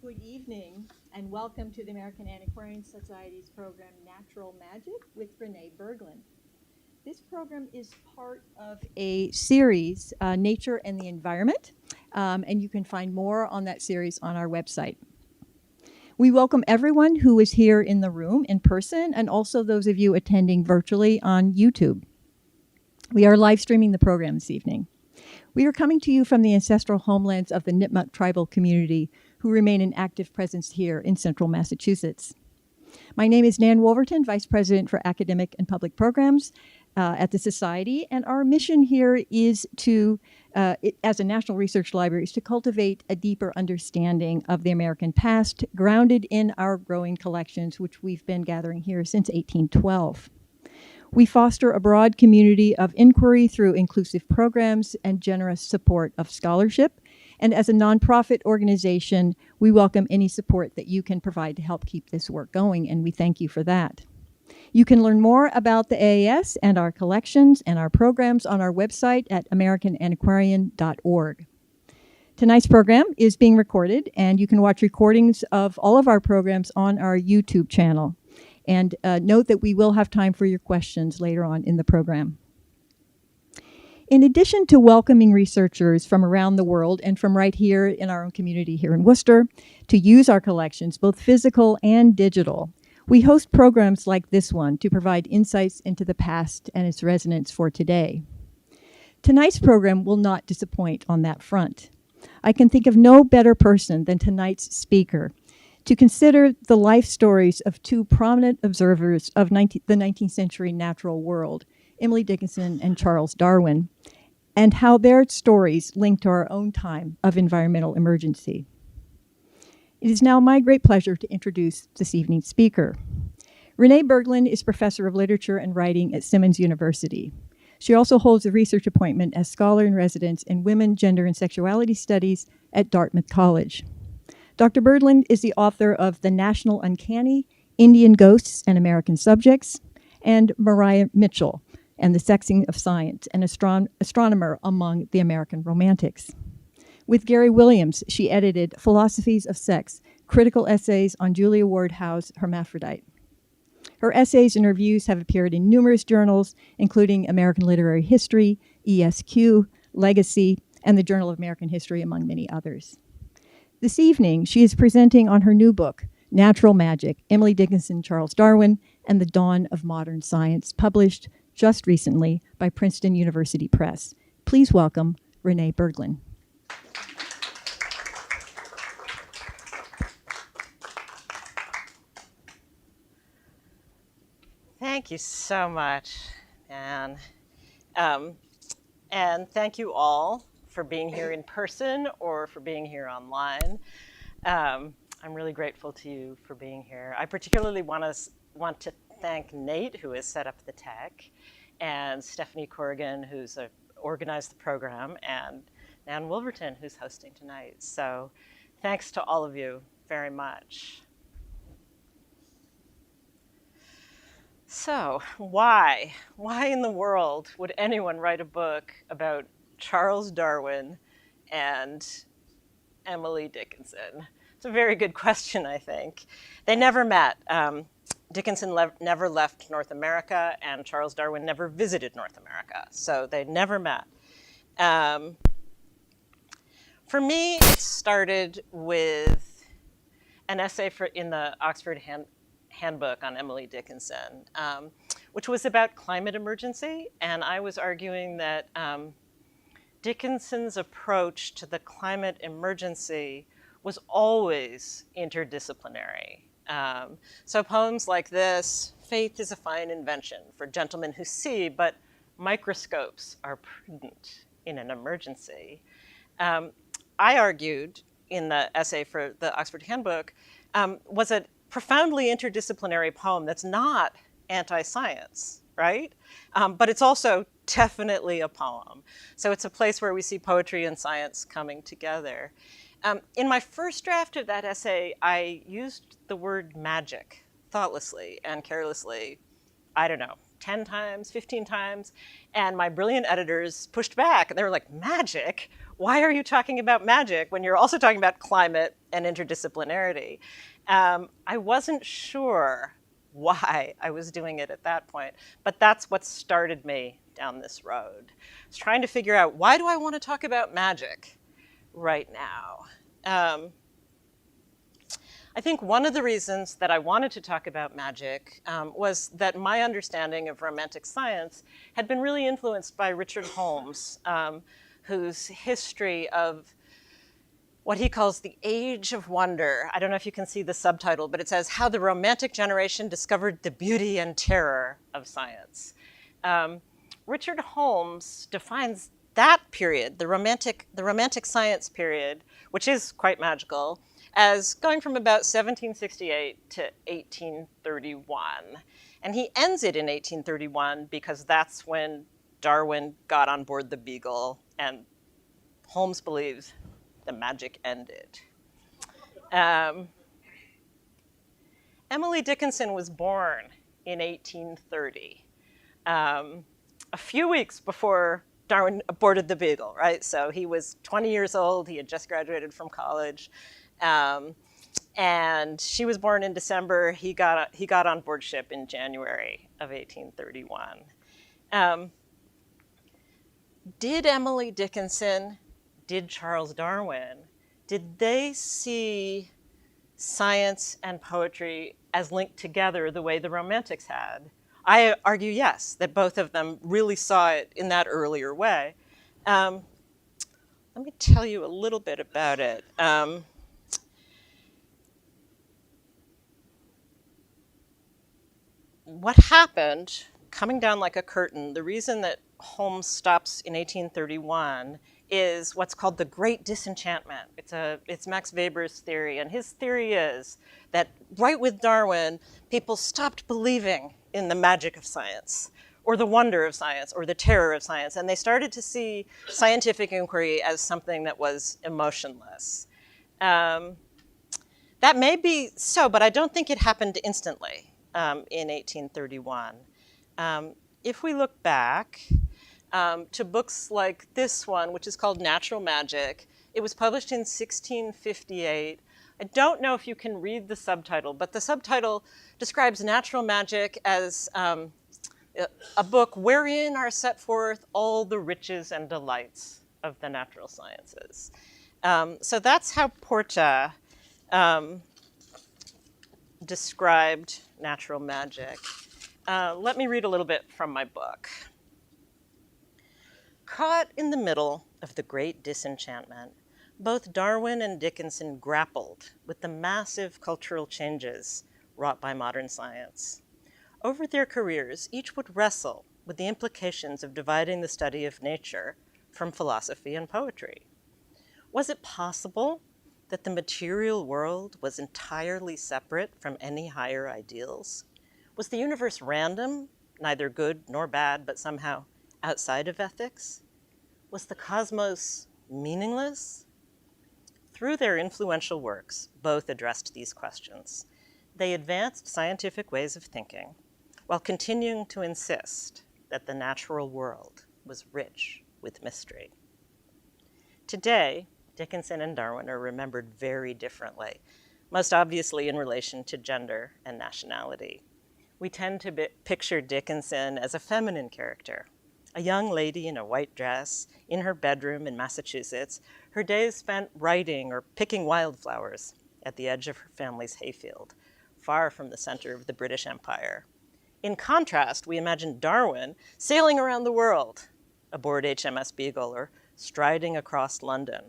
Good evening, and welcome to the American Antiquarian Society's program, Natural Magic, with Renée Bergland. This program is part of a series, Nature and the Environment, and you can find more on that series on our website. We welcome everyone who is here in the room in person, and also those of you attending virtually on YouTube. We are live streaming the program this evening. We are coming to you from the ancestral homelands of the Nipmuc tribal community, who remain an active presence here in central Massachusetts. My name is Nan Wolverton, Vice President for Academic and Public Programs at the Society, and our mission here is to, as a national research library, is to cultivate a deeper understanding of the American past, grounded in our growing collections, which we've been gathering here since 1812. We foster a broad community of inquiry through inclusive programs and generous support of scholarship. And as a nonprofit organization, we welcome any support that you can provide to help keep this work going, and we thank you for that. You can learn more about the AAS and our collections and our programs on our website at americanantiquarian.org. Tonight's program is being recorded, and you can watch recordings of all of our programs on our YouTube channel. And note that we will have time for your questions later on in the program. In addition to welcoming researchers from around the world and from right here in our own community here in Worcester to use our collections, both physical and digital, we host programs like this one to provide insights into the past and its resonance for today. Tonight's program will not disappoint on that front. I can think of no better person than tonight's speaker to consider the life stories of two prominent observers of the 19th century natural world, Emily Dickinson and Charles Darwin, and how their stories link to our own time of environmental emergency. It is now my great pleasure to introduce this evening's speaker. Renée Bergland is Professor of Literature and Writing at Simmons University. She also holds a research appointment as Scholar in Residence in Women, Gender, and Sexuality Studies at Dartmouth College. Dr. Bergland is the author of The National Uncanny, Indian Ghosts and American Subjects, and Maria Mitchell and the Sexing of Science, an astronomer among the American Romantics. With Gary Williams, she edited Philosophies of Sex, Critical Essays on Julia Ward Howe's Hermaphrodite. Her essays and reviews have appeared in numerous journals, including American Literary History, ESQ, Legacy, and the Journal of American History, among many others. This evening, she is presenting on her new book, Natural Magic, Emily Dickinson, Charles Darwin, and the Dawn of Modern Science, published just recently by Princeton University Press. Please welcome Renée Bergland. Thank you so much, Anne. And thank you all for being here in person or for being here online. I'm really grateful to you for being here. I particularly want to thank Nate, who has set up the tech, and Stephanie Corrigan, who's organized the program, and Nan Wolverton, who's hosting tonight. So thanks to all of you very much. So why in the world would anyone write a book about Charles Darwin and Emily Dickinson? It's a very good question, I think. They never met. Dickinson never left North America, and Charles Darwin never visited North America, so they never met. For me, it started with an essay in the Oxford Handbook on Emily Dickinson, which was about climate emergency, and I was arguing that Dickinson's approach to the climate emergency was always interdisciplinary. So poems like this, faith is a fine invention for gentlemen who see, but microscopes are prudent in an emergency. I argued in the essay for the Oxford Handbook was a profoundly interdisciplinary poem that's not anti-science, right? But it's also definitely a poem. So it's a place where we see poetry and science coming together. In my first draft of that essay, I used the word magic thoughtlessly and carelessly, I don't know, 10 times, 15 times, and my brilliant editors pushed back, and they were like, magic? why are you talking about magic when you're also talking about climate and interdisciplinarity? I wasn't sure why I was doing it at that point, but that's what started me down this road. I was trying to figure out, why do I want to talk about magic right now? I think one of the reasons that I wanted to talk about magic was that my understanding of Romantic science had been really influenced by Richard Holmes, whose history of what he calls the Age of Wonder. I don't know if you can see the subtitle, but it says, How the Romantic Generation Discovered the Beauty and Terror of Science. Richard Holmes defines that period, the romantic science period, which is quite magical, as going from about 1768 to 1831. And he ends it in 1831 because that's when Darwin got on board the Beagle, and Holmes believes the magic ended. Emily Dickinson was born in 1830, a few weeks before Darwin aborted the Beagle, right? So he was 20 years old, he had just graduated from college, and she was born in December. He got on board ship in January of 1831. Did Emily Dickinson, did Charles Darwin, did they see science and poetry as linked together the way the Romantics had? I argue yes, that both of them really saw it in that earlier way. Let me tell you a little bit about it. What happened, coming down like a curtain, the reason that Holmes stops in 1831 is what's called the Great Disenchantment. It's Max Weber's theory, and his theory is that right with Darwin, people stopped believing in the magic of science, or the wonder of science, or the terror of science, and they started to see scientific inquiry as something that was emotionless. That may be so, but I don't think it happened instantly in 1831. If we look back to books like this one, which is called Natural Magic, it was published in 1658. I don't know if you can read the subtitle, but the subtitle describes natural magic as a book wherein are set forth all the riches and delights of the natural sciences. So that's how Porta described natural magic. Let me read a little bit from my book. Caught in the middle of the Great Disenchantment, both Darwin and Dickinson grappled with the massive cultural changes wrought by modern science. Over their careers, each would wrestle with the implications of dividing the study of nature from philosophy and poetry. Was it possible that the material world was entirely separate from any higher ideals? Was the universe random, neither good nor bad, but somehow outside of ethics? Was the cosmos meaningless? Through their influential works, both addressed these questions. They advanced scientific ways of thinking while continuing to insist that the natural world was rich with mystery. Today, Dickinson and Darwin are remembered very differently, most obviously in relation to gender and nationality. We tend to picture Dickinson as a feminine character, a young lady in a white dress in her bedroom in Massachusetts, her days spent writing or picking wildflowers at the edge of her family's hayfield, far from the center of the British Empire. In contrast, we imagine Darwin sailing around the world aboard HMS Beagle or striding across London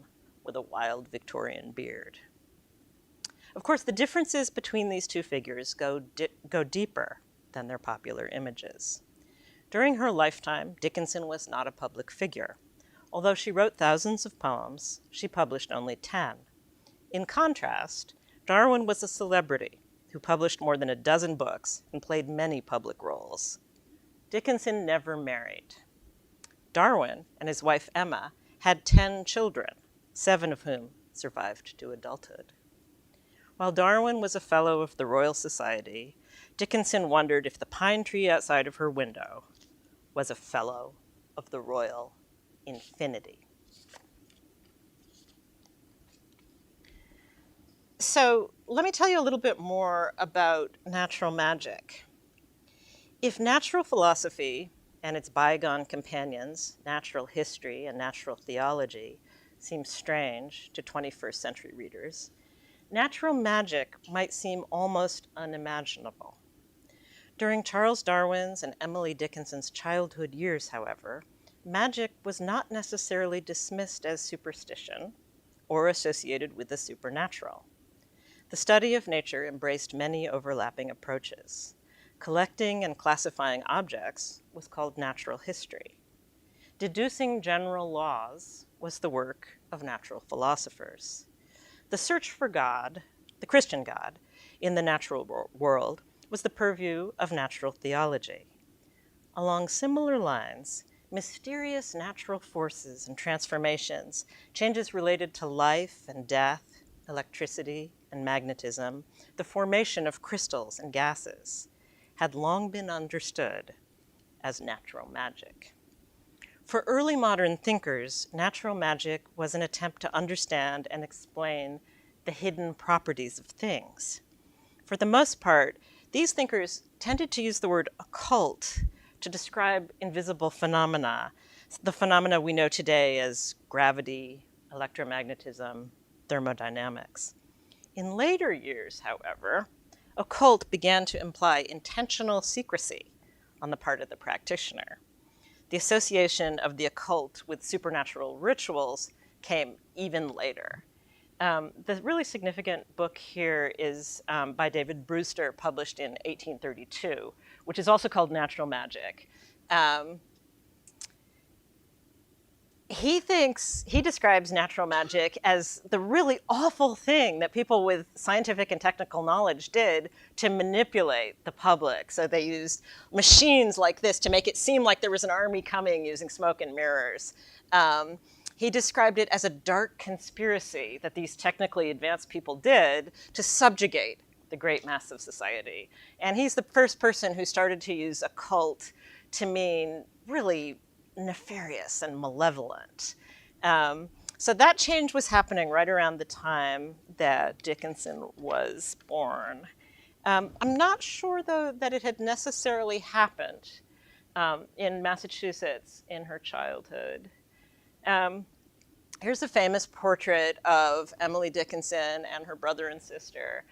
with a wild Victorian beard. Of course, the differences between these two figures go deeper than their popular images. During her lifetime, Dickinson was not a public figure. Although she wrote thousands of poems, she published only 10. In contrast, Darwin was a celebrity who published more than a dozen books and played many public roles. Dickinson never married. Darwin and his wife Emma had 10 children, 7 of whom survived to adulthood. While Darwin was a fellow of the Royal Society, Dickinson wondered if the pine tree outside of her window was a fellow of the Royal Infinity. So let me tell you a little bit more about natural magic. If natural philosophy and its bygone companions, natural history and natural theology, seem strange to 21st century readers, natural magic might seem almost unimaginable. During Charles Darwin's and Emily Dickinson's childhood years, however, magic was not necessarily dismissed as superstition or associated with the supernatural. The study of nature embraced many overlapping approaches. Collecting and classifying objects was called natural history. Deducing general laws was the work of natural philosophers. The search for God, the Christian God, in the natural world was the purview of natural theology. Along similar lines, mysterious natural forces and transformations, changes related to life and death, electricity and magnetism, the formation of crystals and gases, had long been understood as natural magic. For early modern thinkers, natural magic was an attempt to understand and explain the hidden properties of things. For the most part, these thinkers tended to use the word occult to describe invisible phenomena, the phenomena we know today as gravity, electromagnetism, thermodynamics. In later years, however, occult began to imply intentional secrecy on the part of the practitioner. The association of the occult with supernatural rituals came even later. The really significant book here is by David Brewster, published in 1832, which is also called Natural Magic. He describes natural magic as the really awful thing that people with scientific and technical knowledge did to manipulate the public. So they used machines like this to make it seem like there was an army coming using smoke and mirrors. He described it as a dark conspiracy that these technically advanced people did to subjugate the great mass of society. And he's the first person who started to use occult to mean really nefarious and malevolent. So that change was happening right around the time that Dickinson was born. I'm not sure, though, that it had necessarily happened in Massachusetts in her childhood. Here's a famous portrait of Emily Dickinson and her brother and sister.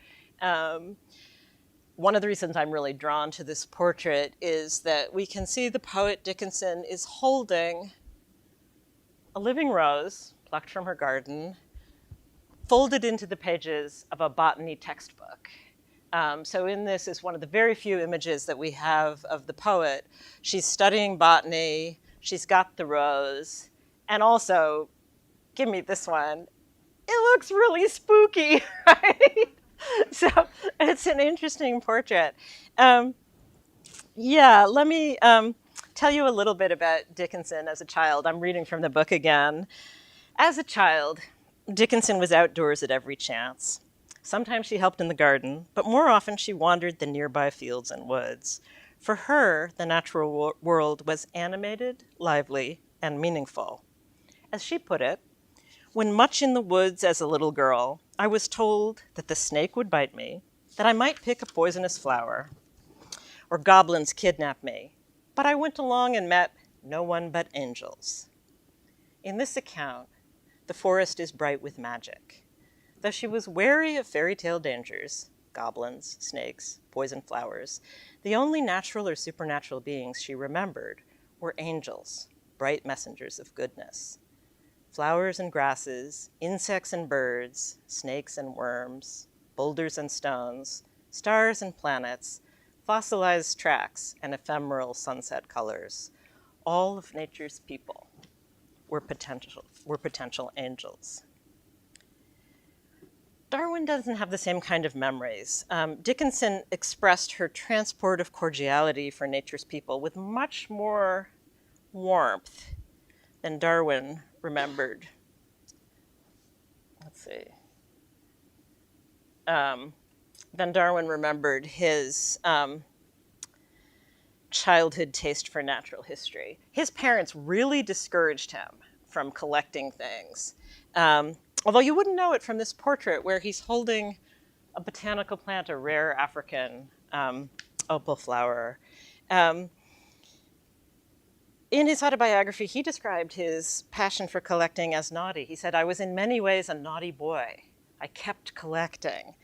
One of the reasons I'm really drawn to this portrait is that we can see the poet Dickinson is holding a living rose plucked from her garden, folded into the pages of a botany textbook. So in this is one of the very few images that we have of the poet. She's studying botany, she's got the rose, and also, give me this one, it looks really spooky, right? So it's an interesting portrait. Let me tell you a little bit about Dickinson as a child. I'm reading from the book again. As a child, Dickinson was outdoors at every chance. Sometimes she helped in the garden, but more often she wandered the nearby fields and woods. For her, the natural world was animated, lively, and meaningful. As she put it, when much in the woods as a little girl, I was told that the snake would bite me, that I might pick a poisonous flower, or goblins kidnap me, but I went along and met no one but angels. In this account, the forest is bright with magic. Though she was wary of fairy tale dangers, goblins, snakes, poison flowers, the only natural or supernatural beings she remembered were angels, bright messengers of goodness. Flowers and grasses, insects and birds, snakes and worms, boulders and stones, stars and planets, fossilized tracks and ephemeral sunset colors, all of nature's people were potential angels. Darwin doesn't have the same kind of memories. Dickinson expressed her transport of cordiality for nature's people with much more warmth than Darwin remembered. Then Darwin remembered his childhood taste for natural history. His parents really discouraged him from collecting things. although you wouldn't know it from this portrait where he's holding a botanical plant, a rare African opal flower. In his autobiography, he described his passion for collecting as naughty. He said, "I was in many ways a naughty boy. I kept collecting."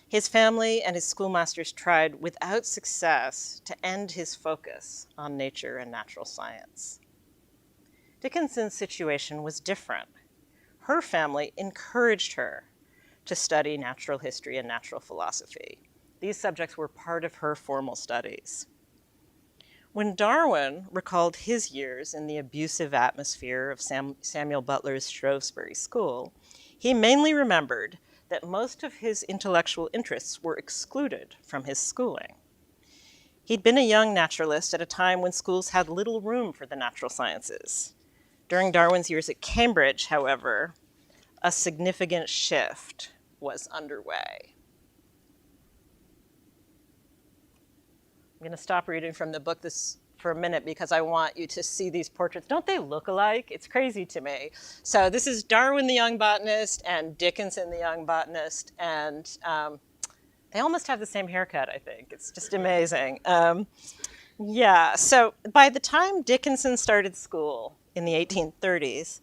His family and his schoolmasters tried without success to end his focus on nature and natural science. Dickinson's situation was different. Her family encouraged her to study natural history and natural philosophy. These subjects were part of her formal studies. When Darwin recalled his years in the abusive atmosphere of Samuel Butler's Shrewsbury School, he mainly remembered that most of his intellectual interests were excluded from his schooling. He'd been a young naturalist at a time when schools had little room for the natural sciences. During Darwin's years at Cambridge, however, a significant shift was underway. I'm going to stop reading from the book for a minute because I want you to see these portraits. Don't they look alike? It's crazy to me. So this is Darwin the young botanist and Dickinson the young botanist, and they almost have the same haircut, I think. It's just amazing. Yeah, so by the time Dickinson started school in the 1830s,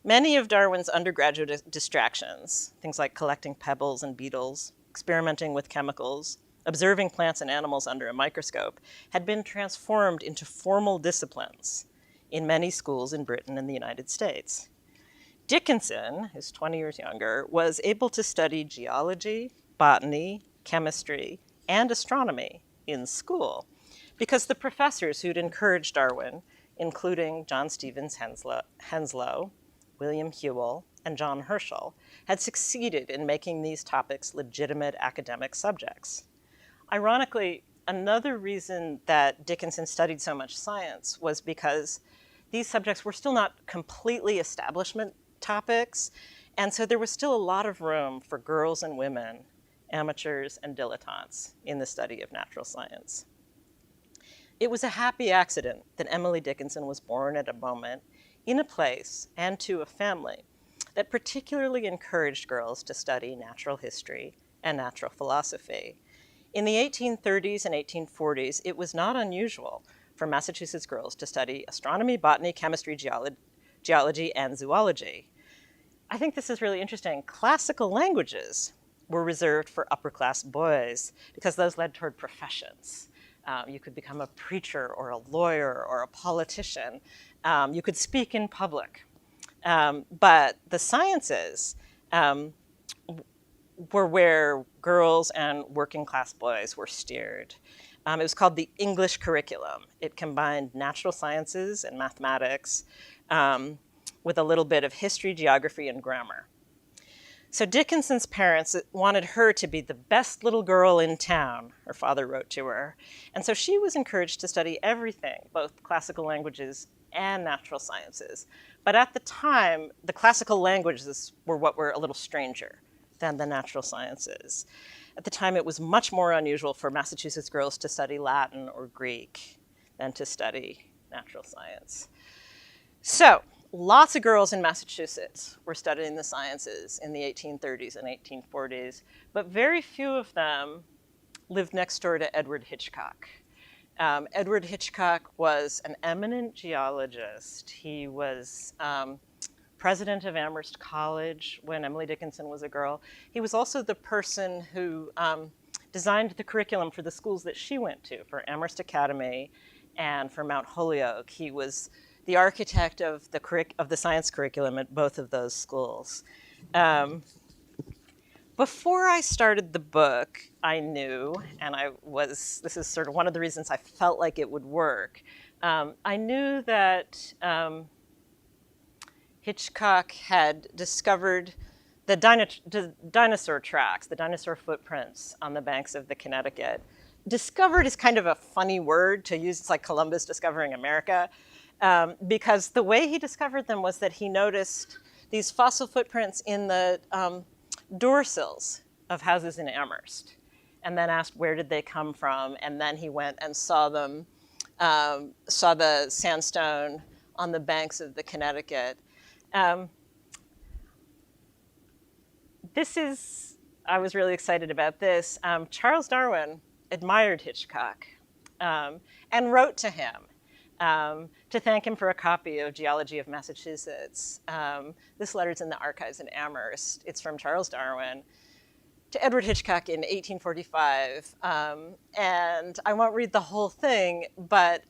many of Darwin's undergraduate distractions, things like collecting pebbles and beetles, experimenting with chemicals, observing plants and animals under a microscope, had been transformed into formal disciplines in many schools in Britain and the United States. Dickinson, who's 20 years younger, was able to study geology, botany, chemistry, and astronomy in school because the professors who'd encouraged Darwin, including John Stevens Henslow, William Whewell, and John Herschel, had succeeded in making these topics legitimate academic subjects. Ironically, another reason that Dickinson studied so much science was because these subjects were still not completely establishment topics, and so there was still a lot of room for girls and women, amateurs and dilettantes in the study of natural science. It was a happy accident that Emily Dickinson was born at a moment, in a place, and to a family that particularly encouraged girls to study natural history and natural philosophy. In the 1830s and 1840s, it was not unusual for Massachusetts girls to study astronomy, botany, chemistry, geology, and zoology. I think this is really interesting. Classical languages were reserved for upper-class boys because those led toward professions. You could become a preacher or a lawyer or a politician. You could speak in public. But the sciences were where girls and working class boys were steered. It was called the English curriculum. It combined natural sciences and mathematics with a little bit of history, geography, and grammar. So Dickinson's parents wanted her to be the best little girl in town, her father wrote to her. And so she was encouraged to study everything, both classical languages and natural sciences. But at the time, the classical languages were what were a little stranger than the natural sciences. At the time, it was much more unusual for Massachusetts girls to study Latin or Greek than to study natural science. So lots of girls in Massachusetts were studying the sciences in the 1830s and 1840s, but very few of them lived next door to Edward Hitchcock. Edward Hitchcock was an eminent geologist. He was president of Amherst College when Emily Dickinson was a girl. He was also the person who designed the curriculum for the schools that she went to, for Amherst Academy and for Mount Holyoke. He was the architect of the science curriculum at both of those schools. Before I started the book, I knew, and this is sort of one of the reasons I felt like it would work. I knew that Hitchcock had discovered the dinosaur tracks, the dinosaur footprints on the banks of the Connecticut. Discovered is kind of a funny word to use. It's like Columbus discovering America, because the way he discovered them was that he noticed these fossil footprints in the door sills of houses in Amherst, and then asked where did they come from, and then he went and saw them, saw the sandstone on the banks of the Connecticut. I was really excited about this. Charles Darwin admired Hitchcock and wrote to him to thank him for a copy of Geology of Massachusetts. This letter's in the archives in Amherst. It's from Charles Darwin to Edward Hitchcock in 1845. And I won't read the whole thing, but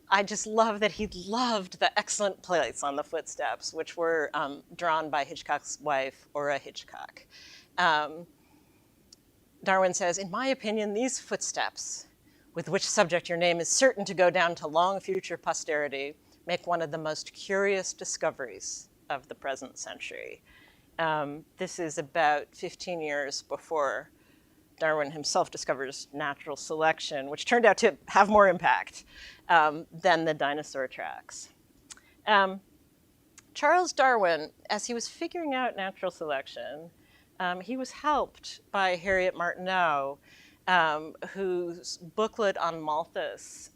I just love that he loved the excellent plates on the footsteps, which were drawn by Hitchcock's wife, Ora Hitchcock. Darwin says, "In my opinion, these footsteps, with which subject your name is certain to go down to long future posterity, make one of the most curious discoveries of the present century." This is about 15 years before Darwin himself discovers natural selection, which turned out to have more impact than the dinosaur tracks. Charles Darwin, as he was figuring out natural selection, he was helped by Harriet Martineau, whose booklet on Malthus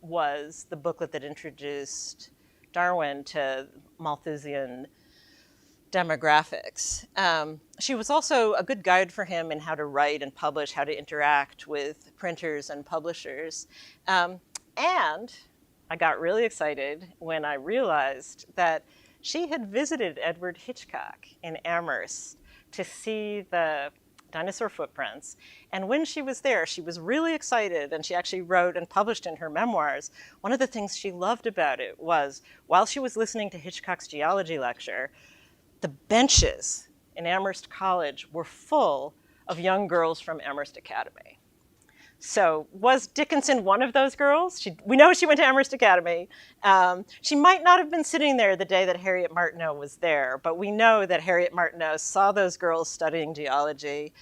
was the booklet that introduced Darwin to Malthusian demographics. She was also a good guide for him in how to write and publish, how to interact with printers and publishers. And I got really excited when I realized that she had visited Edward Hitchcock in Amherst to see the dinosaur footprints. And when she was there, she was really excited, and she actually wrote and published in her memoirs. One of the things she loved about it was, while she was listening to Hitchcock's geology lecture, the benches in Amherst College were full of young girls from Amherst Academy. So was Dickinson one of those girls? We know she went to Amherst Academy. She might not have been sitting there the day that Harriet Martineau was there, but we know that Harriet Martineau saw those girls studying geology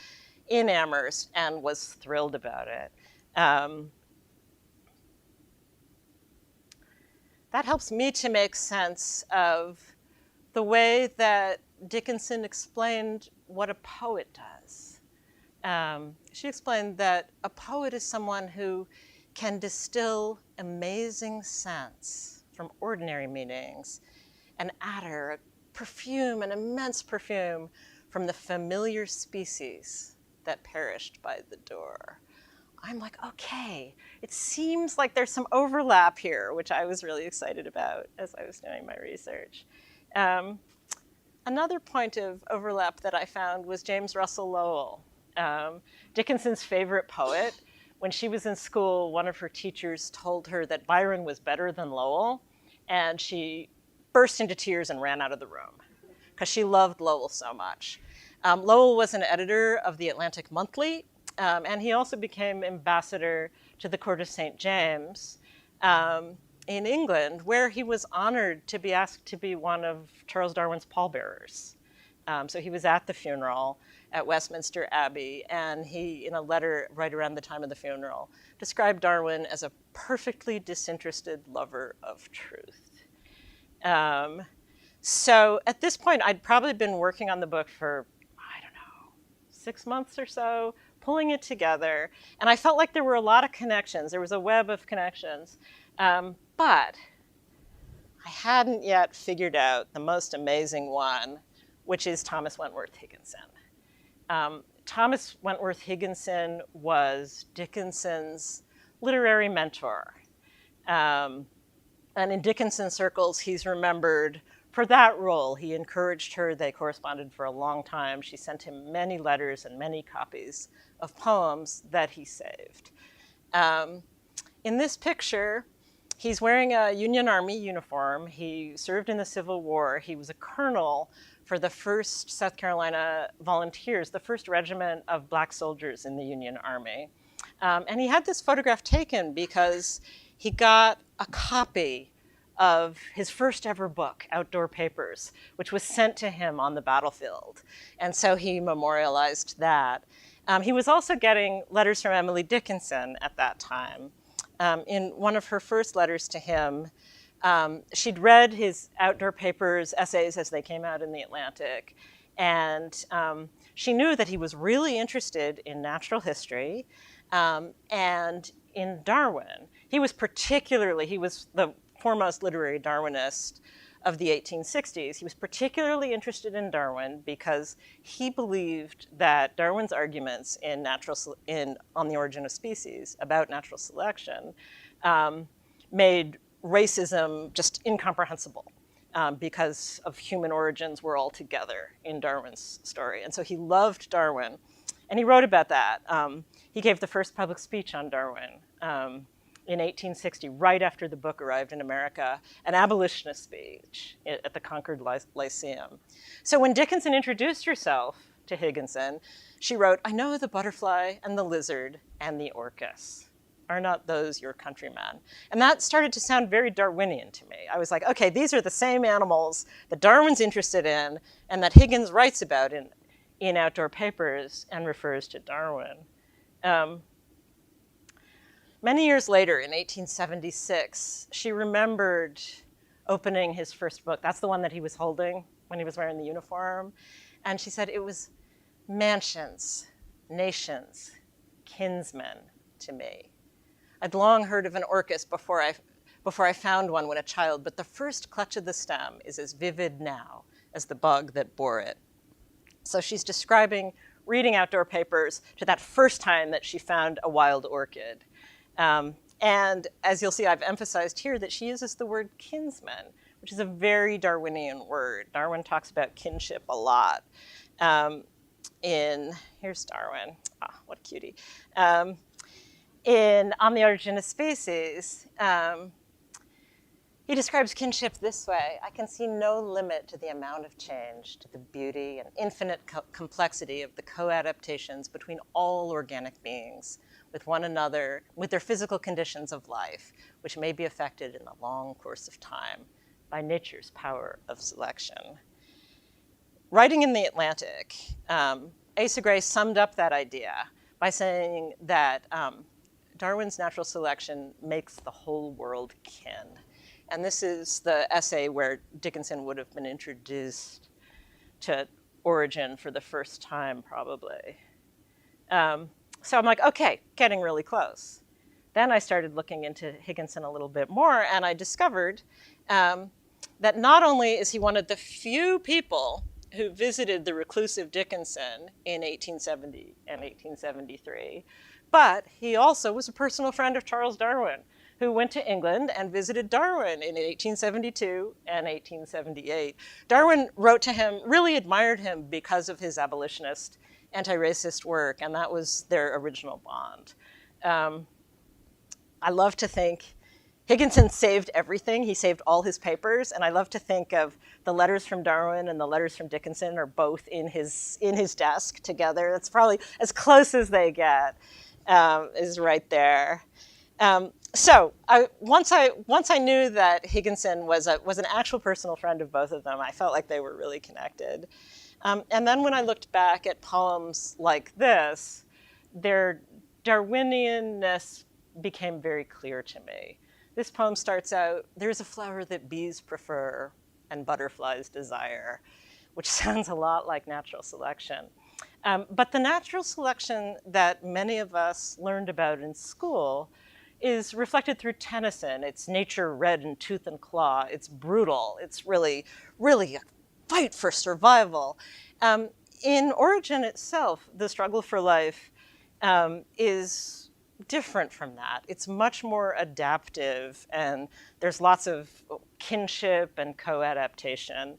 in Amherst and was thrilled about it. That helps me to make sense of the way that Dickinson explained what a poet does. She explained that a poet is someone who can distill amazing sense from ordinary meanings and utter a perfume, an immense perfume, from the familiar species that perished by the door. I'm like, okay, it seems like there's some overlap here, which I was really excited about as I was doing my research. Another point of overlap that I found was James Russell Lowell, Dickinson's favorite poet. When she was in school, one of her teachers told her that Byron was better than Lowell, and she burst into tears and ran out of the room because she loved Lowell so much. Lowell was an editor of the Atlantic Monthly, and he also became ambassador to the court of St. James in England, where he was honored to be asked to be one of Charles Darwin's pallbearers. So he was at the funeral at Westminster Abbey, and he, in a letter right around the time of the funeral, described Darwin as a perfectly disinterested lover of truth. So at this point, I'd probably been working on the book for, 6 months or so, pulling it together, and I felt like there were a lot of connections. There was a web of connections. But I hadn't yet figured out the most amazing one, which is Thomas Wentworth Higginson. Thomas Wentworth Higginson was Dickinson's literary mentor. And in Dickinson circles, he's remembered for that role. He encouraged her. They corresponded for a long time. She sent him many letters and many copies of poems that he saved. In this picture, he's wearing a Union Army uniform. He served in the Civil War. He was a colonel for the 1st South Carolina Volunteers, the 1st regiment of black soldiers in the Union Army. And he had this photograph taken because he got a copy of his first ever book, Outdoor Papers, which was sent to him on the battlefield. And so he memorialized that. He was also getting letters from Emily Dickinson at that time. In one of her first letters to him, she'd read his Outdoor Papers essays as they came out in the Atlantic, and she knew that he was really interested in natural history and in Darwin. He was the foremost literary Darwinist of the 1860s. He was particularly interested in Darwin because he believed that Darwin's arguments on the origin of species about natural selection made racism just incomprehensible. Because of human origins were all together in Darwin's story. And so he loved Darwin, and he wrote about that. He gave the first public speech on Darwin in 1860, right after the book arrived in America, an abolitionist speech at the Concord Lyceum. So when Dickinson introduced herself to Higginson, she wrote, "I know the butterfly and the lizard and the orchis. Are not those your countrymen?" And that started to sound very Darwinian to me. I was like, okay, these are the same animals that Darwin's interested in and that Higgins writes about in outdoor papers and refers to Darwin. Many years later, in 1876, she remembered opening his first book. That's the one that he was holding when he was wearing the uniform. And she said it was mansions, nations, kinsmen to me. I'd long heard of an orchis before I found one when a child, but the first clutch of the stem is as vivid now as the bug that bore it. So she's describing reading outdoor papers to that first time that she found a wild orchid. And as you'll see, I've emphasized here that she uses the word kinsman, which is a very Darwinian word. Darwin talks about kinship a lot. Here's Darwin, what a cutie. On the Origin of Species, he describes kinship this way: I can see no limit to the amount of change, to the beauty and infinite complexity of the co-adaptations between all organic beings with one another, with their physical conditions of life, which may be affected in the long course of time by nature's power of selection. Writing in The Atlantic, Asa Gray summed up that idea by saying that Darwin's natural selection makes the whole world kin. And this is the essay where Dickinson would have been introduced to origin for the first time, probably. So I'm like, okay, getting really close. Then I started looking into Higginson a little bit more, and I discovered that not only is he one of the few people who visited the reclusive Dickinson in 1870 and 1873, but he also was a personal friend of Charles Darwin, who went to England and visited Darwin in 1872 and 1878. Darwin wrote to him, really admired him because of his abolitionist, anti-racist work, and that was their original bond. I love to think Higginson saved everything. He saved all his papers, and I love to think of the letters from Darwin and the letters from Dickinson are both in his desk together. That's probably as close as they get. Is right there. So once I knew that Higginson was an actual personal friend of both of them, I felt like they were really connected. And then when I looked back at poems like this, their Darwinianness became very clear to me. This poem starts out, "There's a flower that bees prefer and butterflies desire," which sounds a lot like natural selection. But the natural selection that many of us learned about in school is reflected through Tennyson. It's nature red in tooth and claw. It's brutal. It's really, really a fight for survival. In Origin itself, the struggle for life is different from that. It's much more adaptive, and there's lots of kinship and co-adaptation.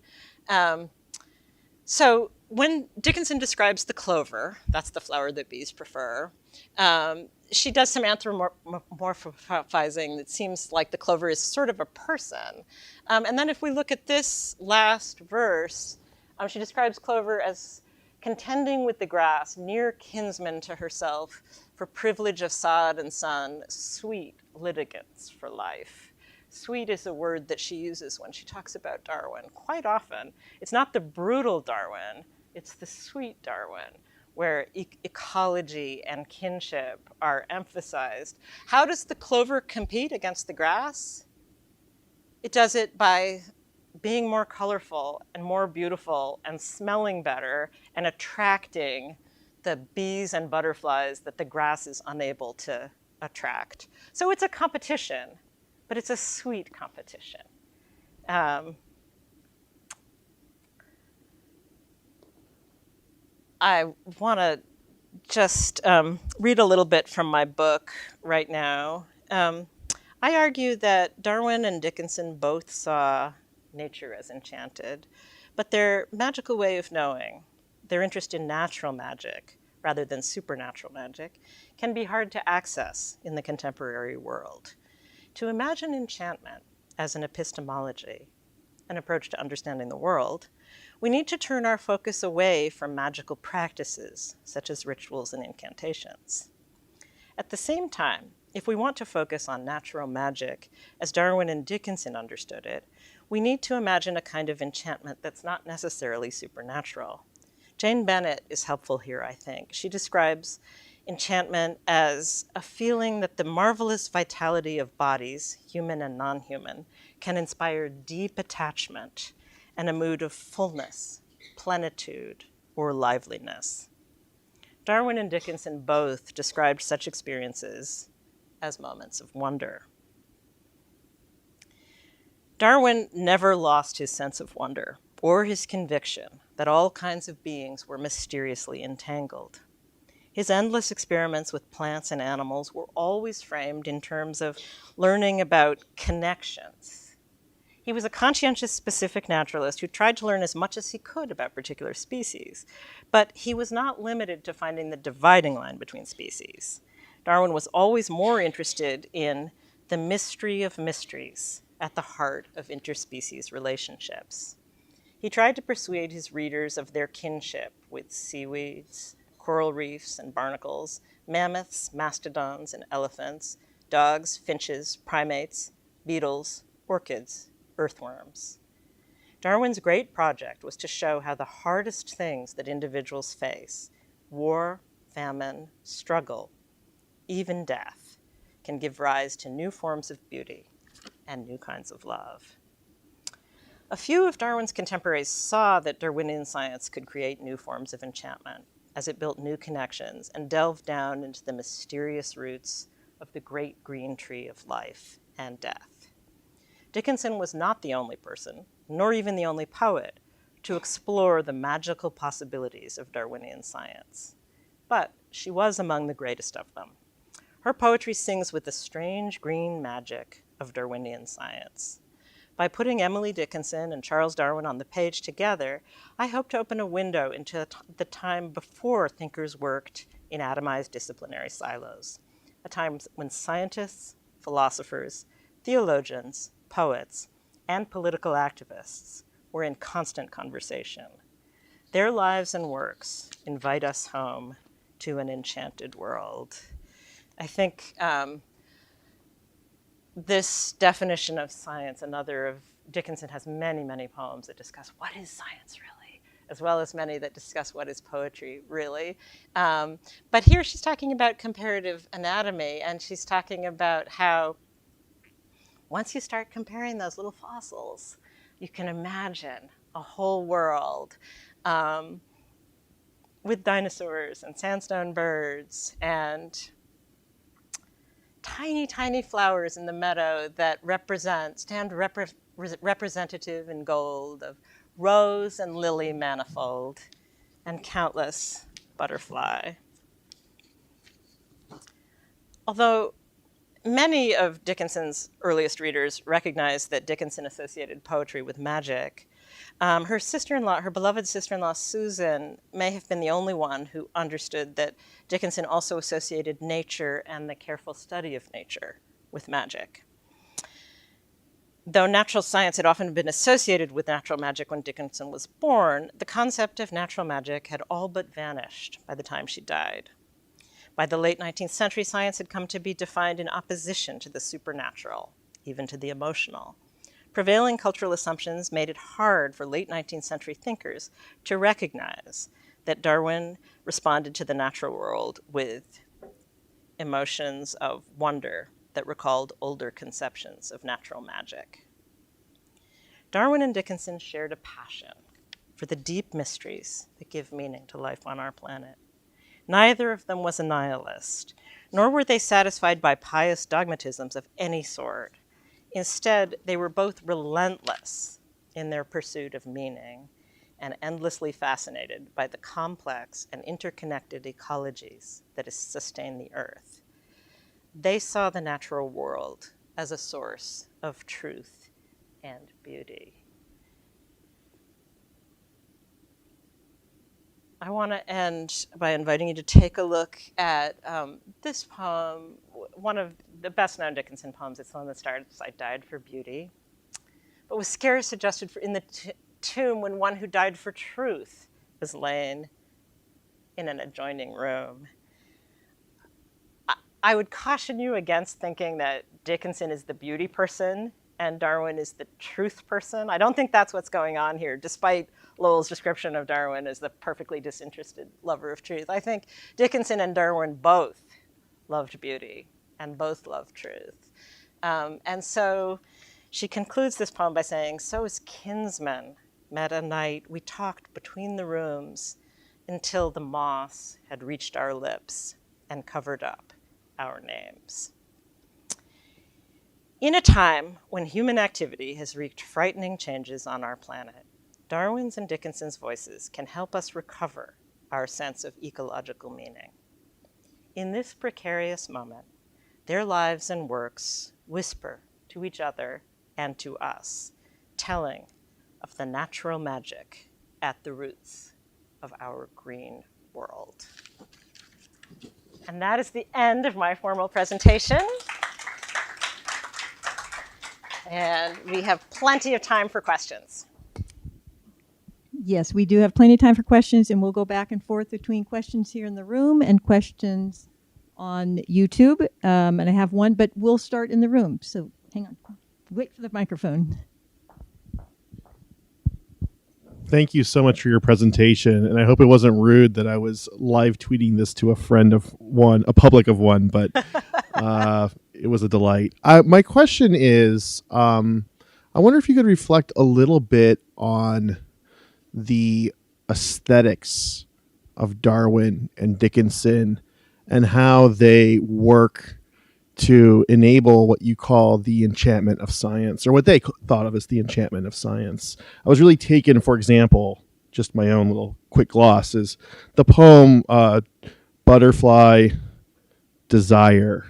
So when Dickinson describes the clover, that's the flower that bees prefer, she does some anthropomorphizing that seems like the clover is sort of a person. And then if we look at this last verse, she describes clover as contending with the grass, near kinsman to herself, for privilege of sod and sun, sweet litigants for life. Sweet is a word that she uses when she talks about Darwin quite often. It's not the brutal Darwin, it's the sweet Darwin, where ecology and kinship are emphasized. How does the clover compete against the grass? It does it by being more colorful and more beautiful and smelling better and attracting the bees and butterflies that the grass is unable to attract. So it's a competition, but it's a sweet competition. I want to just read a little bit from my book right now. I argue that Darwin and Dickinson both saw nature as enchanted, but their magical way of knowing, their interest in natural magic rather than supernatural magic, can be hard to access in the contemporary world. To imagine enchantment as an epistemology, an approach to understanding the world, we need to turn our focus away from magical practices, such as rituals and incantations. At the same time, if we want to focus on natural magic, as Darwin and Dickinson understood it, we need to imagine a kind of enchantment that's not necessarily supernatural. Jane Bennett is helpful here, I think. She describes enchantment as a feeling that the marvelous vitality of bodies, human and non-human, can inspire deep attachment and a mood of fullness, plenitude, or liveliness. Darwin and Dickinson both described such experiences as moments of wonder. Darwin never lost his sense of wonder or his conviction that all kinds of beings were mysteriously entangled. His endless experiments with plants and animals were always framed in terms of learning about connections. He was a conscientious, specific naturalist who tried to learn as much as he could about particular species, but he was not limited to finding the dividing line between species. Darwin was always more interested in the mystery of mysteries at the heart of interspecies relationships. He tried to persuade his readers of their kinship with seaweeds, coral reefs and barnacles, mammoths, mastodons and elephants, dogs, finches, primates, beetles, orchids, earthworms. Darwin's great project was to show how the hardest things that individuals face, war, famine, struggle, even death, can give rise to new forms of beauty and new kinds of love. A few of Darwin's contemporaries saw that Darwinian science could create new forms of enchantment as it built new connections and delved down into the mysterious roots of the great green tree of life and death. Dickinson was not the only person, nor even the only poet, to explore the magical possibilities of Darwinian science. But she was among the greatest of them. Her poetry sings with the strange green magic of Darwinian science. By putting Emily Dickinson and Charles Darwin on the page together, I hope to open a window into the time before thinkers worked in atomized disciplinary silos, a time when scientists, philosophers, theologians, poets, and political activists were in constant conversation. Their lives and works invite us home to an enchanted world. I think this definition of science, another of Dickinson has many, many poems that discuss what is science really, as well as many that discuss what is poetry really. But here she's talking about comparative anatomy, and she's talking about how once you start comparing those little fossils, you can imagine a whole world with dinosaurs and sandstone birds and tiny, tiny flowers in the meadow that stand representative in gold of rose and lily manifold and countless butterfly. Although many of Dickinson's earliest readers recognized that Dickinson associated poetry with magic, her sister-in-law, her beloved sister-in-law Susan, may have been the only one who understood that Dickinson also associated nature and the careful study of nature with magic. Though natural science had often been associated with natural magic when Dickinson was born, the concept of natural magic had all but vanished by the time she died. By the late 19th century, science had come to be defined in opposition to the supernatural, even to the emotional. Prevailing cultural assumptions made it hard for late 19th century thinkers to recognize that Darwin responded to the natural world with emotions of wonder that recalled older conceptions of natural magic. Darwin and Dickinson shared a passion for the deep mysteries that give meaning to life on our planet. Neither of them was a nihilist, nor were they satisfied by pious dogmatisms of any sort. Instead, they were both relentless in their pursuit of meaning and endlessly fascinated by the complex and interconnected ecologies that sustain the earth. They saw the natural world as a source of truth and beauty. I want to end by inviting you to take a look at this poem, one of the best-known Dickinson poems. It's the one that starts, "I died for beauty," but was scarce adjusted in the tomb when one who died for truth was laying in an adjoining room. I would caution you against thinking that Dickinson is the beauty person and Darwin is the truth person. I don't think that's what's going on here, despite Lowell's description of Darwin as the perfectly disinterested lover of truth. I think Dickinson and Darwin both loved beauty and both loved truth. And so she concludes this poem by saying, "So as kinsmen met a night, we talked between the rooms until the moss had reached our lips and covered up our names." In a time when human activity has wreaked frightening changes on our planet, Darwin's and Dickinson's voices can help us recover our sense of ecological meaning. In this precarious moment, their lives and works whisper to each other and to us, telling of the natural magic at the roots of our green world. And that is the end of my formal presentation. And we have plenty of time for questions. Yes, we do have plenty of time for questions, and we'll go back and forth between questions here in the room and questions on YouTube. And I have one, but we'll start in the room. So hang on. Wait for the microphone. Thank you so much for your presentation, and I hope it wasn't rude that I was live tweeting this to a friend of one, a public of one, but it was a delight. My question is, I wonder if you could reflect a little bit on the aesthetics of Darwin and Dickinson and how they work to enable what you call the enchantment of science, or what they thought of as the enchantment of science. I was really taken, for example, just my own little quick gloss, is the poem Butterfly Desire,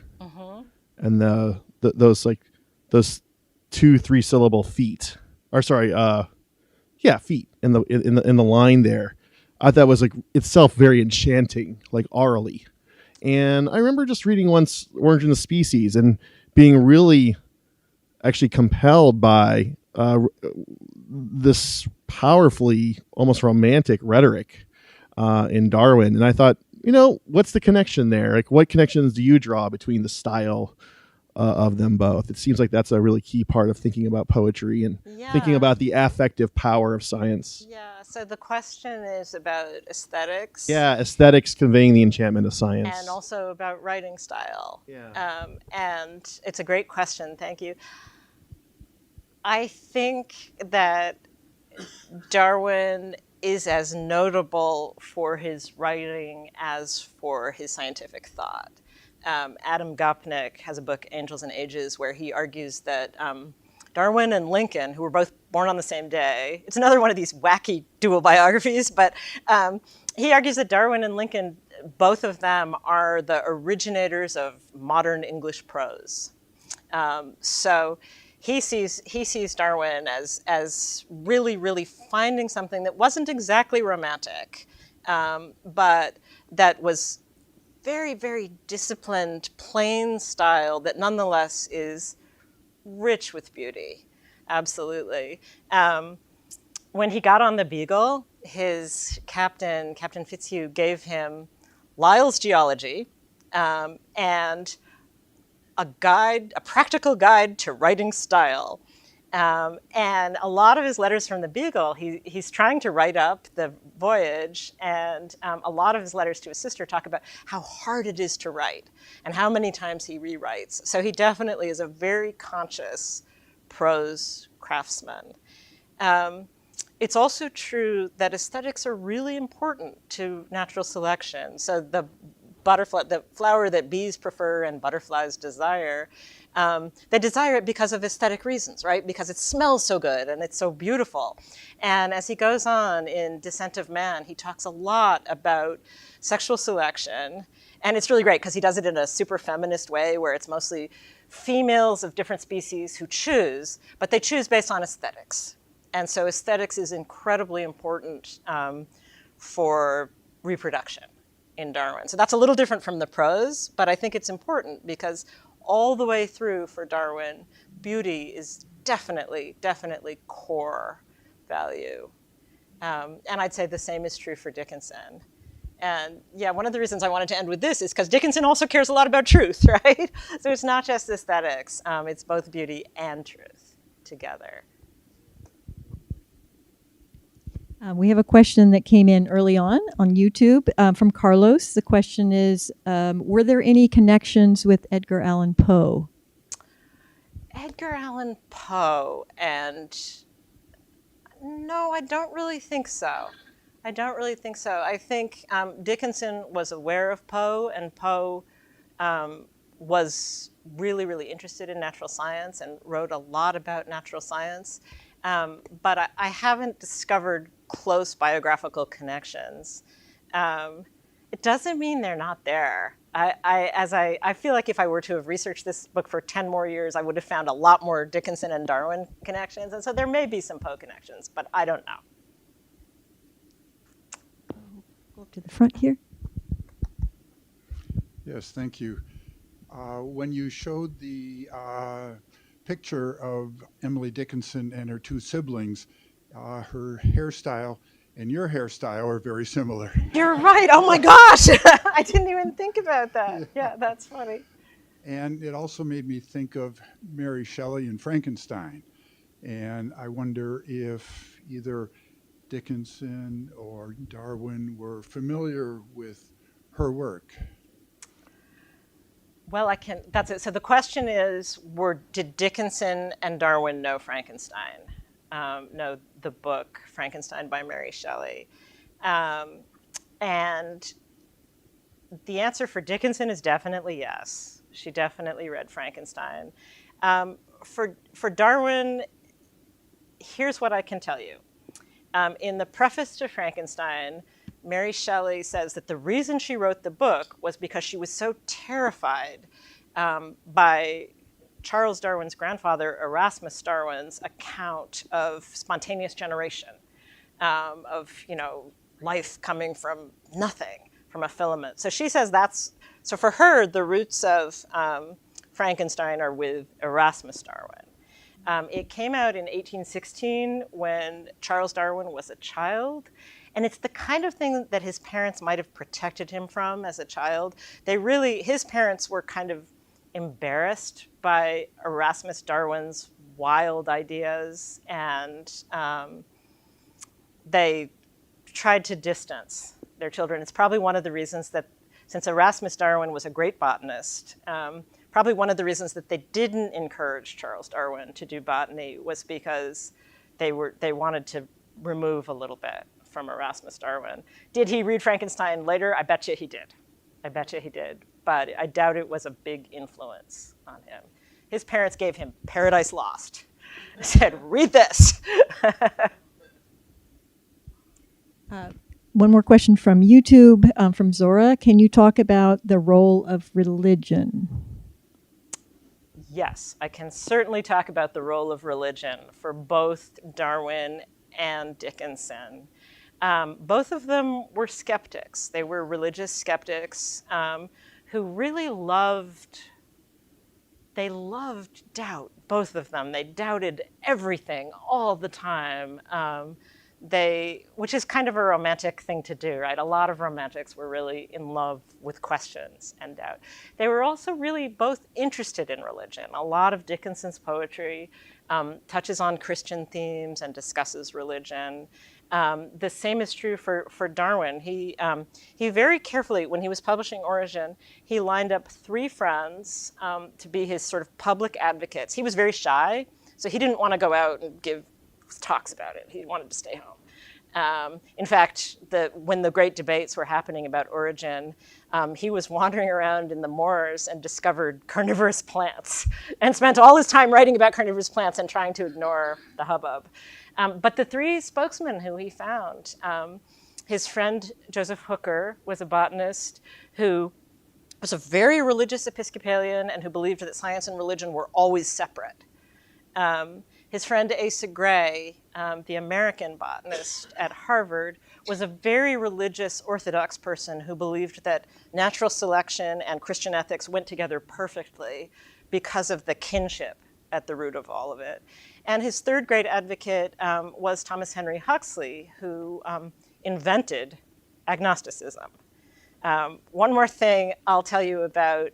and those 2-3 syllable feet, or sorry, feet in the line there. I thought was like itself very enchanting, like orally. And I remember just reading once Origin of Species and being really actually compelled by this powerfully, almost romantic rhetoric in Darwin. And I thought, what's the connection there? Like, what connections do you draw between the style of them both? It seems like that's a really key part of thinking about poetry and thinking about the affective power of science. Yeah, so the question is about aesthetics. Yeah, aesthetics conveying the enchantment of science. And also about writing style. Yeah. And it's a great question, thank you. I think that Darwin is as notable for his writing as for his scientific thought. Adam Gopnik has a book, Angels and Ages, where he argues that Darwin and Lincoln, who were both born on the same day, it's another one of these wacky dual biographies, but he argues that Darwin and Lincoln, both of them are the originators of modern English prose. So he sees Darwin as really, really finding something that wasn't exactly romantic, but that was very, very disciplined, plain style that nonetheless is rich with beauty. Absolutely. When he got on the Beagle, his captain, Captain Fitzhugh, gave him Lyell's Geology and a practical guide to writing style. And a lot of his letters from the Beagle, he's trying to write up the voyage, and a lot of his letters to his sister talk about how hard it is to write and how many times he rewrites. So he definitely is a very conscious prose craftsman. It's also true that aesthetics are really important to natural selection. So the the flower that bees prefer and butterflies desire, they desire it because of aesthetic reasons, right? Because it smells so good and it's so beautiful. And as he goes on in Descent of Man, he talks a lot about sexual selection. And it's really great because he does it in a super feminist way where it's mostly females of different species who choose, but they choose based on aesthetics. And so aesthetics is incredibly important for reproduction in Darwin. So that's a little different from the prose, but I think it's important because all the way through for Darwin, beauty is definitely core value. And I'd say the same is true for Dickinson. And yeah, one of the reasons I wanted to end with this is because Dickinson also cares a lot about truth, right? So it's not just aesthetics, it's both beauty and truth together. We have a question that came in early on YouTube from Carlos. The question is, were there any connections with Edgar Allan Poe? Edgar Allan Poe, and no, I don't really think so. I think Dickinson was aware of Poe, and Poe was really interested in natural science and wrote a lot about natural science. But I haven't discovered close biographical connections. It doesn't mean they're not there. I feel like if I were to have researched this book for 10 more years, I would have found a lot more Dickinson and Darwin connections. And so there may be some Poe connections, but I don't know. Go up to the front here. Yes, thank you. When you showed the picture of Emily Dickinson and her two siblings, her hairstyle and your hairstyle are very similar. You're right. Oh my gosh. I didn't even think about that. Yeah, that's funny. And it also made me think of Mary Shelley and Frankenstein. And I wonder if either Dickinson or Darwin were familiar with her work. Well, that's it. So the question is, did Dickinson and Darwin know Frankenstein? Know the book Frankenstein by Mary Shelley? And the answer for Dickinson is definitely yes. She definitely read Frankenstein. For Darwin, here's what I can tell you. In the preface to Frankenstein, Mary Shelley says that the reason she wrote the book was because she was so terrified by Charles Darwin's grandfather, Erasmus Darwin's account of spontaneous generation, of life coming from nothing, from a filament. So she says so for her, the roots of Frankenstein are with Erasmus Darwin. It came out in 1816 when Charles Darwin was a child. And it's the kind of thing that his parents might have protected him from as a child. His parents were kind of embarrassed by Erasmus Darwin's wild ideas, and they tried to distance their children. It's probably one of the reasons that, since Erasmus Darwin was a great botanist, probably one of the reasons that they didn't encourage Charles Darwin to do botany was because they wanted to remove a little bit from Erasmus Darwin. Did he read Frankenstein later? I bet you he did. But I doubt it was a big influence on him. His parents gave him Paradise Lost. They said, read this. One more question from YouTube, from Zora. Can you talk about the role of religion? Yes, I can certainly talk about the role of religion for both Darwin and Dickinson. Both of them were skeptics. They were religious skeptics who really loved doubt, both of them. They doubted everything all the time. Which is kind of a romantic thing to do, right? A lot of romantics were really in love with questions and doubt. They were also really both interested in religion. A lot of Dickinson's poetry touches on Christian themes and discusses religion. The same is true for Darwin. He very carefully, when he was publishing Origin, he lined up 3 friends to be his sort of public advocates. He was very shy, so he didn't want to go out and give talks about it. He wanted to stay home. In fact, when the great debates were happening about origin, he was wandering around in the moors and discovered carnivorous plants and spent all his time writing about carnivorous plants and trying to ignore the hubbub. But the three spokesmen who he found, his friend Joseph Hooker was a botanist who was a very religious Episcopalian and who believed that science and religion were always separate. His friend Asa Gray, the American botanist at Harvard, was a very religious Orthodox person who believed that natural selection and Christian ethics went together perfectly because of the kinship at the root of all of it. And his third great advocate was Thomas Henry Huxley, who invented agnosticism. One more thing I'll tell you about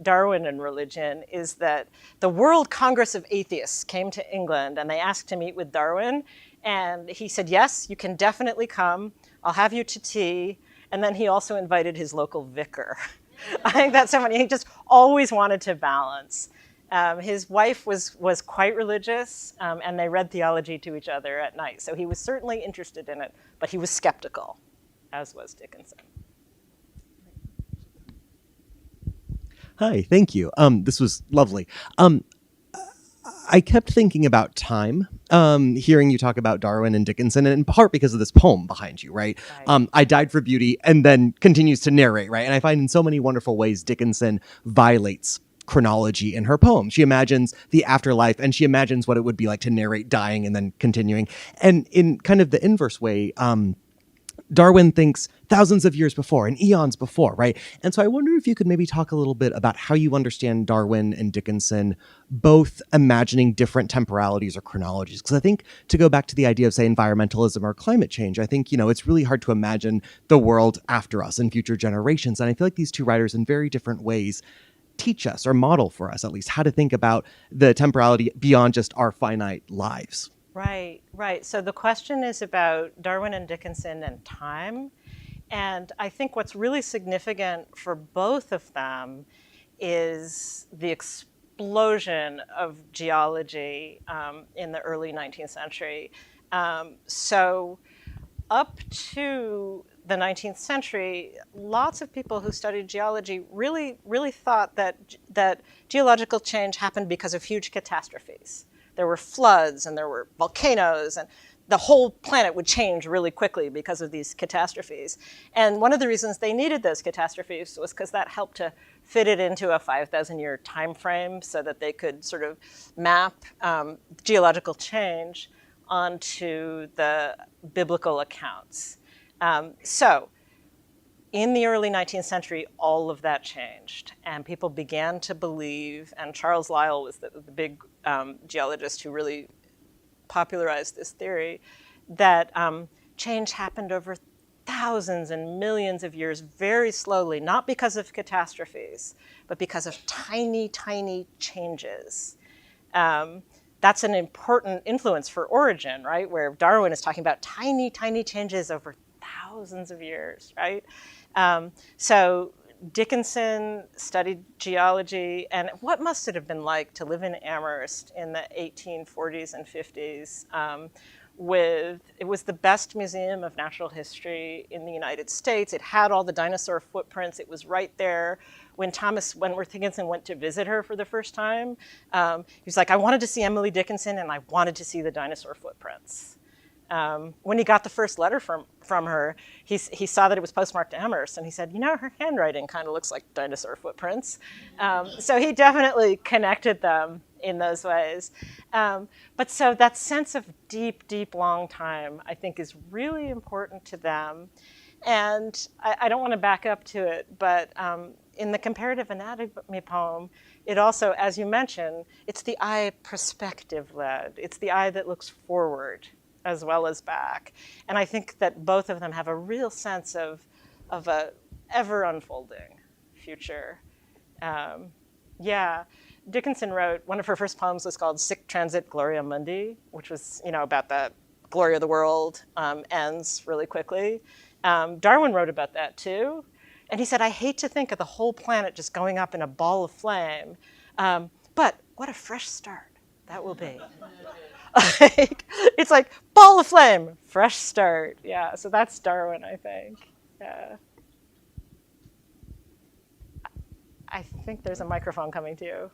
Darwin and religion is that the World Congress of Atheists came to England and they asked to meet with Darwin. And he said, yes, you can definitely come. I'll have you to tea. And then he also invited his local vicar. I think that's so funny. He just always wanted to balance. His wife was quite religious, and they read theology to each other at night. So he was certainly interested in it, but he was skeptical, as was Dickinson. Hi, thank you. This was lovely. I kept thinking about time, hearing you talk about Darwin and Dickinson, and in part because of this poem behind you, right? I died for beauty, and then continues to narrate, right? And I find in so many wonderful ways Dickinson violates chronology in her poem. She imagines the afterlife, and she imagines what it would be like to narrate dying and then continuing. And in kind of the inverse way, Darwin thinks thousands of years before and eons before, right? And so I wonder if you could maybe talk a little bit about how you understand Darwin and Dickinson both imagining different temporalities or chronologies. Because I think to go back to the idea of, say, environmentalism or climate change, I think, it's really hard to imagine the world after us and future generations. And I feel like these two writers in very different ways teach us or model for us, at least, how to think about the temporality beyond just our finite lives. Right, right. So the question is about Darwin and Dickinson and time. And I think what's really significant for both of them is the explosion of geology in the early 19th century. So up to the 19th century, lots of people who studied geology really thought that geological change happened because of huge catastrophes. There were floods and there were volcanoes, and the whole planet would change really quickly because of these catastrophes. And one of the reasons they needed those catastrophes was because that helped to fit it into a 5,000-year time frame so that they could sort of map geological change onto the biblical accounts. So in the early 19th century, all of that changed, and people began to believe, and Charles Lyell was the big geologist who really popularized this theory, that change happened over thousands and millions of years very slowly, not because of catastrophes, but because of tiny, tiny changes. That's an important influence for origin, right? Where Darwin is talking about tiny, tiny changes over thousands of years, right? So Dickinson studied geology, and what must it have been like to live in Amherst in the 1840s and 50s it was the best museum of natural history in the United States. It had all the dinosaur footprints. It was right there. When Thomas Wentworth Higginson went to visit her for the first time, he was like, I wanted to see Emily Dickinson and I wanted to see the dinosaur footprints. When he got the first letter from her, he saw that it was postmarked Amherst, and he said, her handwriting kind of looks like dinosaur footprints. So he definitely connected them in those ways. But so that sense of deep, deep, long time, I think, is really important to them. And I don't want to back up to it, but in the comparative anatomy poem, it also, as you mentioned, it's the eye perspective-led. It's the eye that looks forward as well as back. And I think that both of them have a real sense of a ever unfolding future. Dickinson wrote, one of her first poems was called Sic Transit Gloria Mundi, which was, about the glory of the world ends really quickly. Darwin wrote about that too. And he said, I hate to think of the whole planet just going up in a ball of flame, but what a fresh start that will be. Like, it's like ball of flame, fresh start. Yeah, so that's Darwin, I think. Yeah. I think there's a microphone coming to you.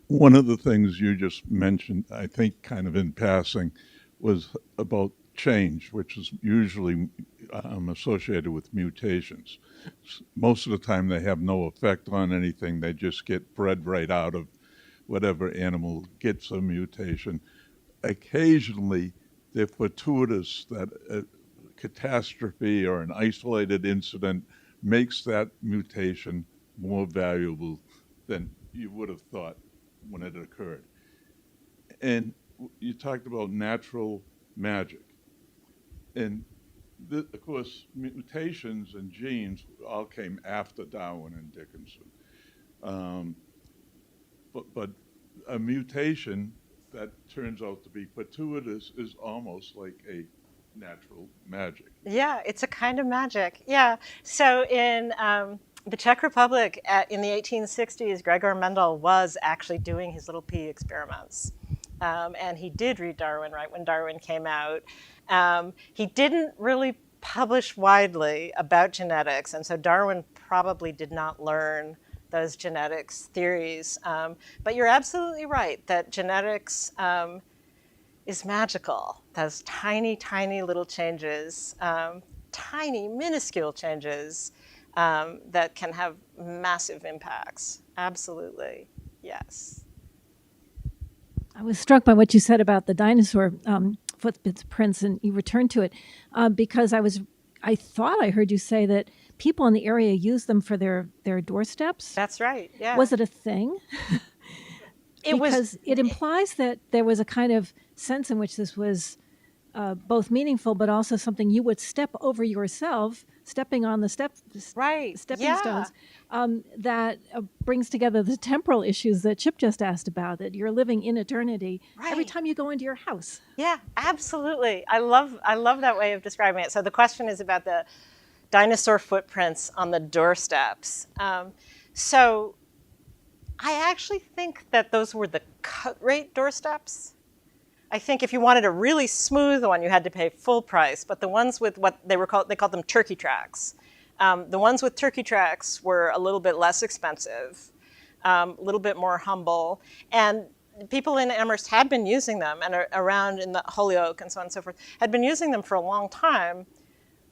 One of the things you just mentioned, I think kind of in passing, was about change, which is usually associated with mutations. Most of the time they have no effect on anything. They just get bred right out of whatever animal gets a mutation. Occasionally, they're fortuitous that a catastrophe or an isolated incident makes that mutation more valuable than you would have thought when it occurred. And you talked about natural magic. And of course, mutations and genes all came after Darwin and Dickinson. But a mutation that turns out to be fortuitous is almost like a natural magic. Yeah, it's a kind of magic. Yeah. So in the Czech Republic in the 1860s, Gregor Mendel was actually doing his little pea experiments. And he did read Darwin right when Darwin came out. He didn't really publish widely about genetics, and so Darwin probably did not learn those genetics theories. But you're absolutely right that genetics is magical. Those tiny, tiny little changes, tiny, minuscule changes that can have massive impacts. Absolutely, yes. I was struck by what you said about the dinosaur footprints, and you returned to it because I thought I heard you say that people in the area use them for their doorsteps. That's right. Yeah. Was it a thing? Because it implies that there was a kind of sense in which this was both meaningful, but also something you would step over yourself, stepping on the stepping stones. That brings together the temporal issues that Chip just asked about, that you're living in eternity every time you go into your house. Yeah, absolutely. I love that way of describing it. So the question is about the dinosaur footprints on the doorsteps. So I actually think that those were the cut rate doorsteps. I think if you wanted a really smooth one, you had to pay full price. But the ones with what they called them turkey tracks. The ones with turkey tracks were a little bit less expensive, a little bit more humble. And people in Amherst had been using them, and around in the Holyoke and so on and so forth, had been using them for a long time,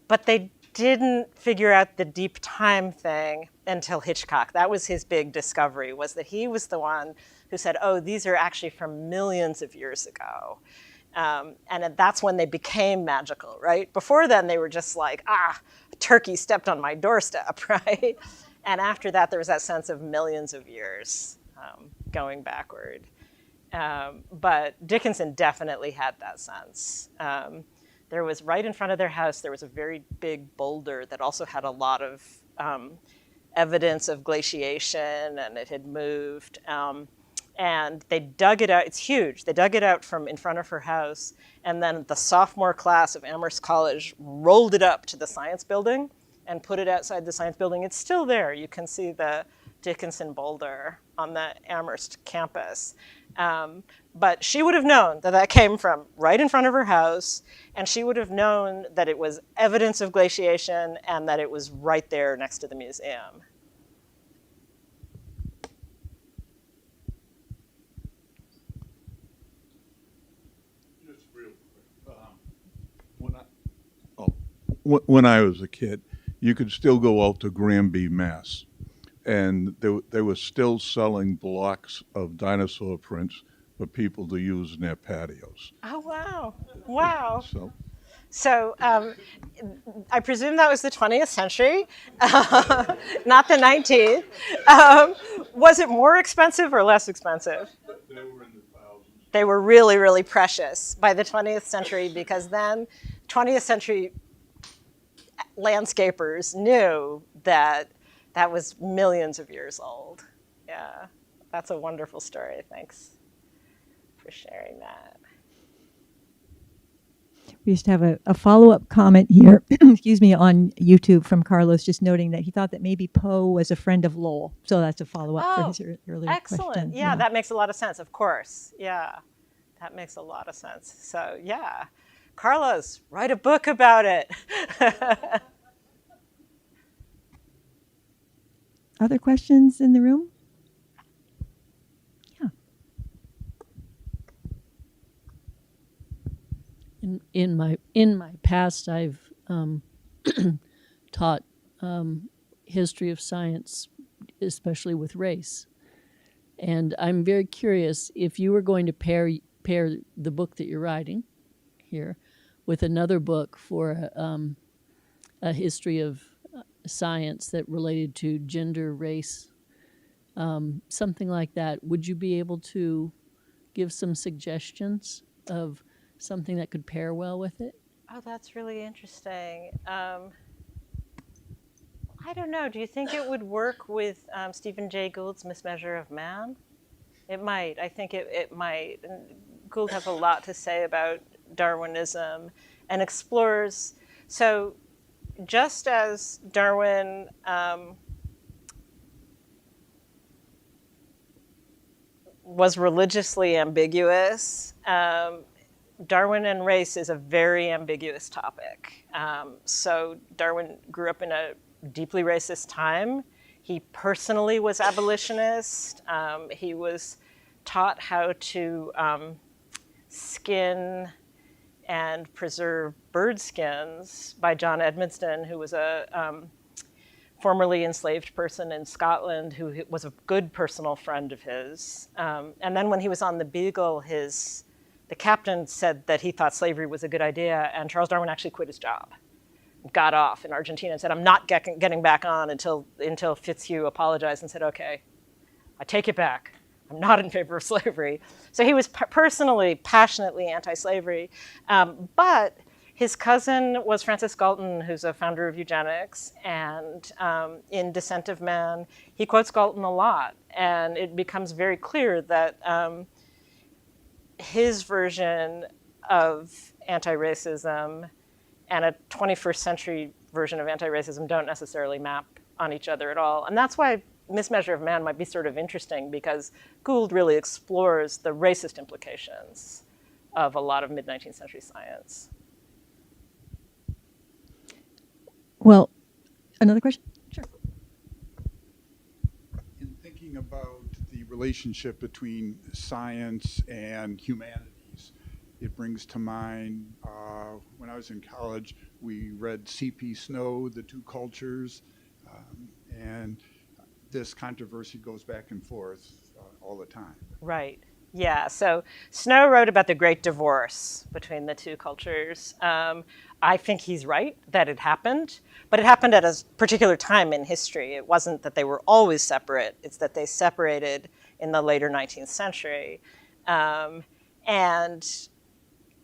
but they didn't figure out the deep time thing until Hitchcock. That was his big discovery, was that he was the one who said, oh, these are actually from millions of years ago. And that's when they became magical, right? Before then, they were just like, a turkey stepped on my doorstep, right? And after that, there was that sense of millions of years going backward. But Dickinson definitely had that sense. There was, right in front of their house, there was a very big boulder that also had a lot of evidence of glaciation, and it had moved. And they dug it out. It's huge. They dug it out from in front of her house, and then the sophomore class of Amherst College rolled it up to the science building and put it outside the science building. It's still there. You can see the Dickinson boulder on the Amherst campus. But she would have known that that came from right in front of her house, and she would have known that it was evidence of glaciation and that it was right there next to the museum. When I was a kid, you could still go out to Granby, Mass, and they were still selling blocks of dinosaur prints for people to use in their patios. Oh, wow. Wow. So I presume that was the 20th century, not the 19th. Was it more expensive or less expensive? they were in the thousands. They were really, really precious by the 20th century, because then 20th century landscapers knew that that was millions of years old. Yeah, that's a wonderful story. Thanks for sharing that. We just have a follow-up comment here, excuse me, on YouTube from Carlos, just noting that he thought that maybe Poe was a friend of Lowell. So that's a follow-up for his earlier excellent. question. Yeah, that makes a lot of sense, of course. Yeah. That makes a lot of sense. So yeah, Carlos, write a book about it. Other questions in the room? Yeah. In my past, I've taught history of science, especially with race, and I'm very curious if you were going to pair the book that you're writing here with another book for a history of science that related to gender, race, something like that. Would you be able to give some suggestions of something that could pair well with it? Oh, that's really interesting. I don't know. Do you think it would work with Stephen Jay Gould's Mismeasure of Man? It might. I think it might. And Gould has a lot to say about Darwinism and explores. So just as Darwin was religiously ambiguous, Darwin and race is a very ambiguous topic. So Darwin grew up in a deeply racist time. He personally was abolitionist. He was taught how to skin and preserve bird skins by John Edmonston, who was a formerly enslaved person in Scotland who was a good personal friend of his. And then when he was on the Beagle, the captain said that he thought slavery was a good idea, and Charles Darwin actually quit his job, got off in Argentina and said, I'm not getting back on until Fitzhugh apologized and said, okay, I take it back. I'm not in favor of slavery. So he was personally, passionately anti-slavery. But his cousin was Francis Galton, who's a founder of eugenics. And in Descent of Man, he quotes Galton a lot. And it becomes very clear that his version of anti-racism and a 21st century version of anti-racism don't necessarily map on each other at all. And that's why Mismeasure of Man might be sort of interesting, because Gould really explores the racist implications of a lot of mid-19th century science. Well, another question? Sure. In thinking about the relationship between science and humanities, it brings to mind when I was in college, we read C.P. Snow, The Two Cultures, and this controversy goes back and forth all the time. Right. Yeah. So Snow wrote about the great divorce between the two cultures. I think he's right that it happened, but it happened at a particular time in history. It wasn't that they were always separate. It's that they separated in the later 19th century. And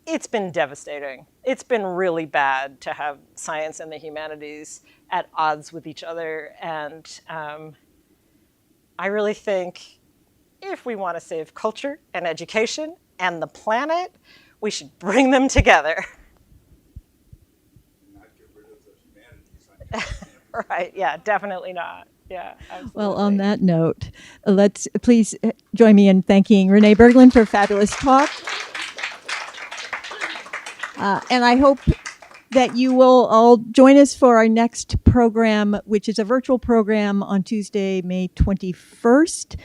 it's been devastating. It's been really bad to have science and the humanities at odds with each other. And I really think if we want to save culture and education and the planet, we should bring them together. Not get rid of the humanities. Right, yeah, definitely not. Yeah, absolutely. Well, on that note, let's please join me in thanking Renée Bergland for a fabulous talk. And I hope that you will all join us for our next program, which is a virtual program on Tuesday, May 21st,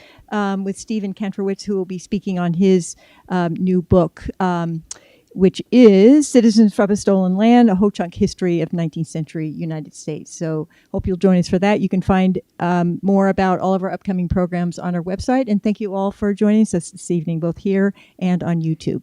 with Stephen Kantrowitz, who will be speaking on his new book, which is Citizens from a Stolen Land, A Ho-Chunk History of 19th Century United States. So hope you'll join us for that. You can find more about all of our upcoming programs on our website. And thank you all for joining us this evening, both here and on YouTube.